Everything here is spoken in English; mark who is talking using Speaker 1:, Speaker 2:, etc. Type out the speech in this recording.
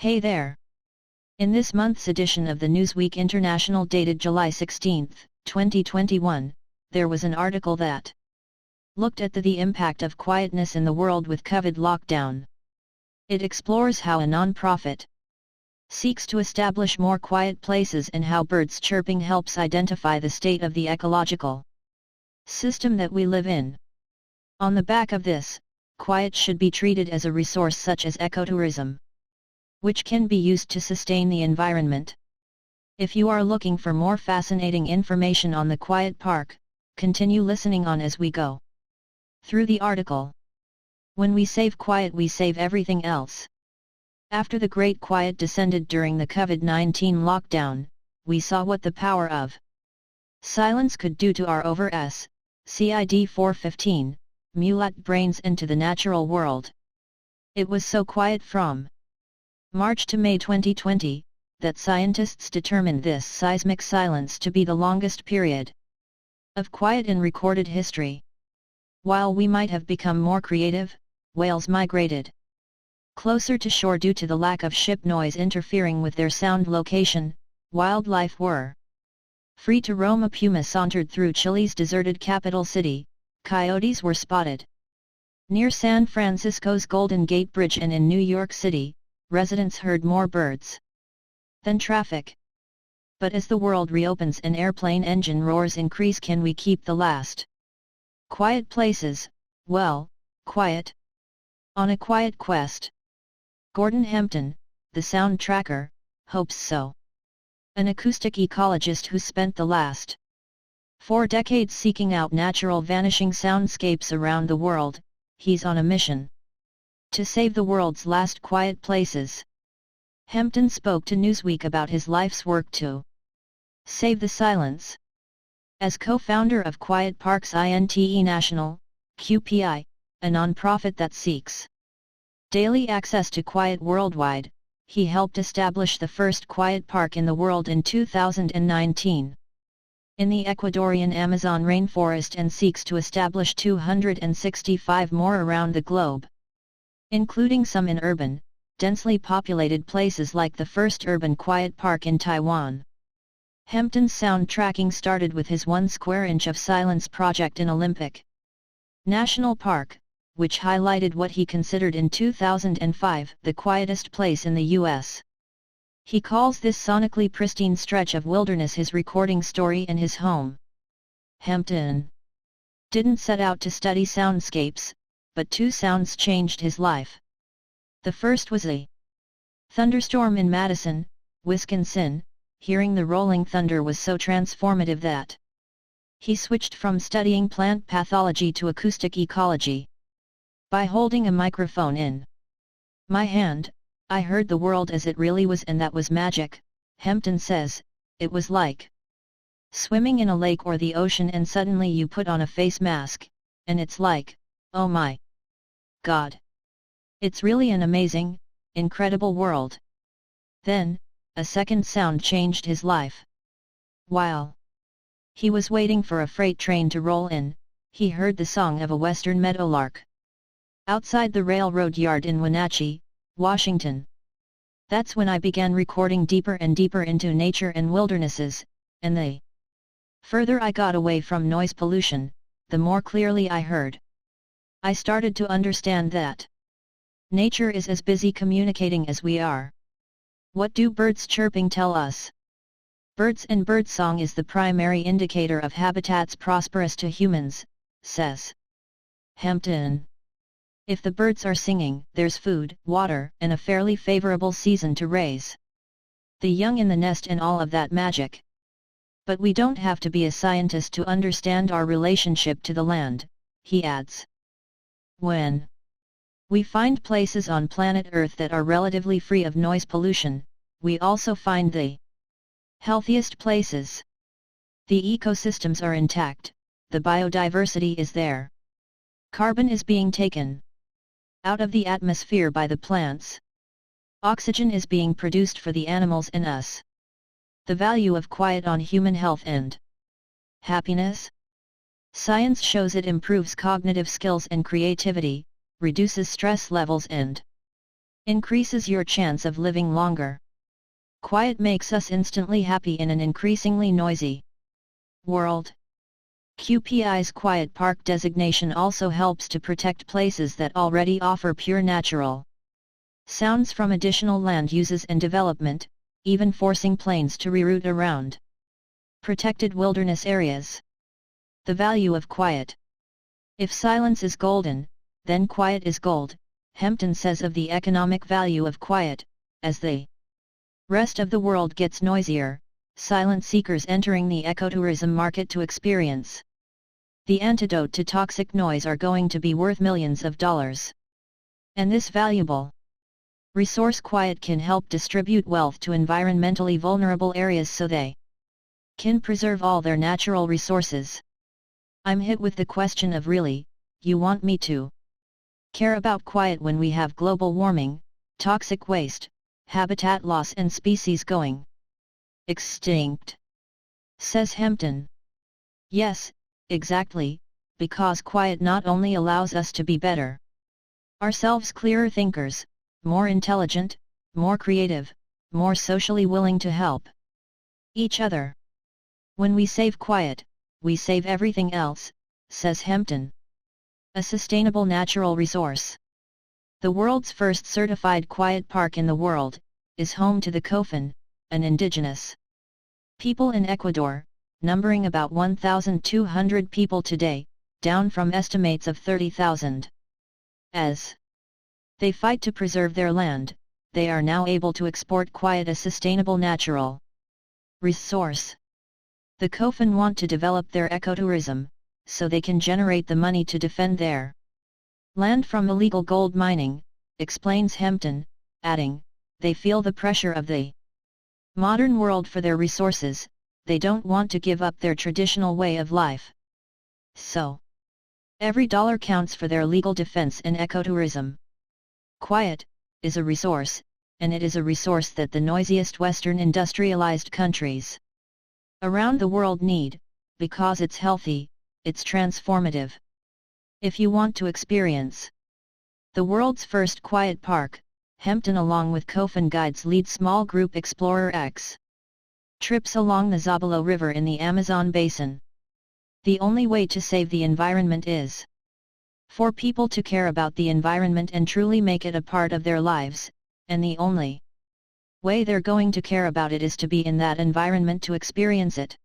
Speaker 1: Hey there! In this month's edition of the Newsweek International dated July 16, 2021, there was an article that looked at the impact of quietness in the world with COVID lockdown. It explores how a non-profit seeks to establish more quiet places and how birds chirping helps identify the state of the ecological system that we live in. On the back of this, quiet should be treated as a resource such as ecotourism, which can be used to sustain the environment. If you are looking for more fascinating information on the quiet park, continue listening on as we go through the article. When we save quiet, we save everything else. After the Great Quiet descended during the COVID-19 lockdown, we saw what the power of silence could do to our CID 415, mulat brains and to the natural world. It was so quiet from March to May 2020, that scientists determined this seismic silence to be the longest period of quiet in recorded history. While we might have become more creative, whales migrated closer to shore due to the lack of ship noise interfering with their sound location. Wildlife were free to roam. A puma sauntered through Chile's deserted capital city. Coyotes were spotted near San Francisco's Golden Gate Bridge, and in New York City, residents heard more birds than traffic. But as the world reopens and airplane engine roars increase, can we keep the last quiet places, well, quiet? On a quiet quest. Gordon Hampton, the sound tracker, hopes so. An acoustic ecologist who spent the last 4 decades seeking out natural vanishing soundscapes around the world, he's on a mission to save the world's last quiet places. Hampton spoke to Newsweek about his life's work to save the silence. As co-founder of Quiet Parks International, QPI, a non-profit that seeks daily access to quiet worldwide, he helped establish the first quiet park in the world in 2019. In the Ecuadorian Amazon rainforest, and seeks to establish 265 more around the globe, including some in urban, densely populated places like the first urban quiet park in Taiwan. Hampton's sound tracking started with his 1 square inch of silence project in Olympic National Park, which highlighted what he considered in 2005 the quietest place in the U.S. He calls this sonically pristine stretch of wilderness his recording story in his home. Hampton didn't set out to study soundscapes, but 2 sounds changed his life. The first was a thunderstorm in Madison, Wisconsin. Hearing the rolling thunder was so transformative that he switched from studying plant pathology to acoustic ecology. By holding a microphone in my hand, I heard the world as it really was, and that was magic, Hampton says. It was like swimming in a lake or the ocean, and suddenly you put on a face mask, and it's like, oh my God! It's really an amazing, incredible world. Then, a second sound changed his life. While he was waiting for a freight train to roll in, he heard the song of a western meadowlark outside the railroad yard in Wenatchee, Washington. That's when I began recording deeper and deeper into nature and wildernesses, and the further I got away from noise pollution, the more clearly I heard. I started to understand that nature is as busy communicating as we are. What do birds chirping tell us? Birds and birdsong is the primary indicator of habitats prosperous to humans, says Hampton. If the birds are singing, there's food, water, and a fairly favorable season to raise the young in the nest and all of that magic. But we don't have to be a scientist to understand our relationship to the land, he adds. When we find places on planet Earth that are relatively free of noise pollution, we also find the healthiest places. The ecosystems are intact, the biodiversity is there. Carbon is being taken out of the atmosphere by the plants. Oxygen is being produced for the animals and us. The value of quiet on human health and happiness? Science shows it improves cognitive skills and creativity, reduces stress levels and Increases your chance of living longer. Quiet makes us instantly happy in an increasingly noisy world. QPI's Quiet Park designation also helps to protect places that already offer pure natural sounds from additional land uses and development, even forcing planes to reroute around protected wilderness areas. The value of quiet. If silence is golden, then quiet is gold, Hempton says of the economic value of quiet. As the rest of the world gets noisier, silent seekers entering the ecotourism market to experience the antidote to toxic noise are going to be worth millions of dollars. And this valuable resource quiet can help distribute wealth to environmentally vulnerable areas so they can preserve all their natural resources. I'm hit with the question of really, you want me to care about quiet when we have global warming, toxic waste, habitat loss and species going extinct? Says Hempton. Yes, exactly, because quiet not only allows us to be better ourselves, clearer thinkers, more intelligent, more creative, more socially willing to help each other. When we save quiet, we save everything else, says Hempton. A sustainable natural resource. The world's first certified quiet park in the world is home to the Cofin, an indigenous people in Ecuador, numbering about 1,200 people today, down from estimates of 30,000. As they fight to preserve their land, they are now able to export quiet, a sustainable natural resource. The Cofin want to develop their ecotourism, so they can generate the money to defend their land from illegal gold mining, explains Hempton, adding, they feel the pressure of the modern world for their resources, they don't want to give up their traditional way of life. So, every dollar counts for their legal defense and ecotourism. Quiet is a resource, and it is a resource that the noisiest Western industrialized countries around the world need, because it's healthy, it's transformative. If you want to experience the world's first quiet park, Hempton along with Cofin guides lead small group Explorer X trips along the Zabalo River in the Amazon basin. The only way to save the environment is for people to care about the environment and truly make it a part of their lives, and the only way they're going to care about it is to be in that environment to experience it.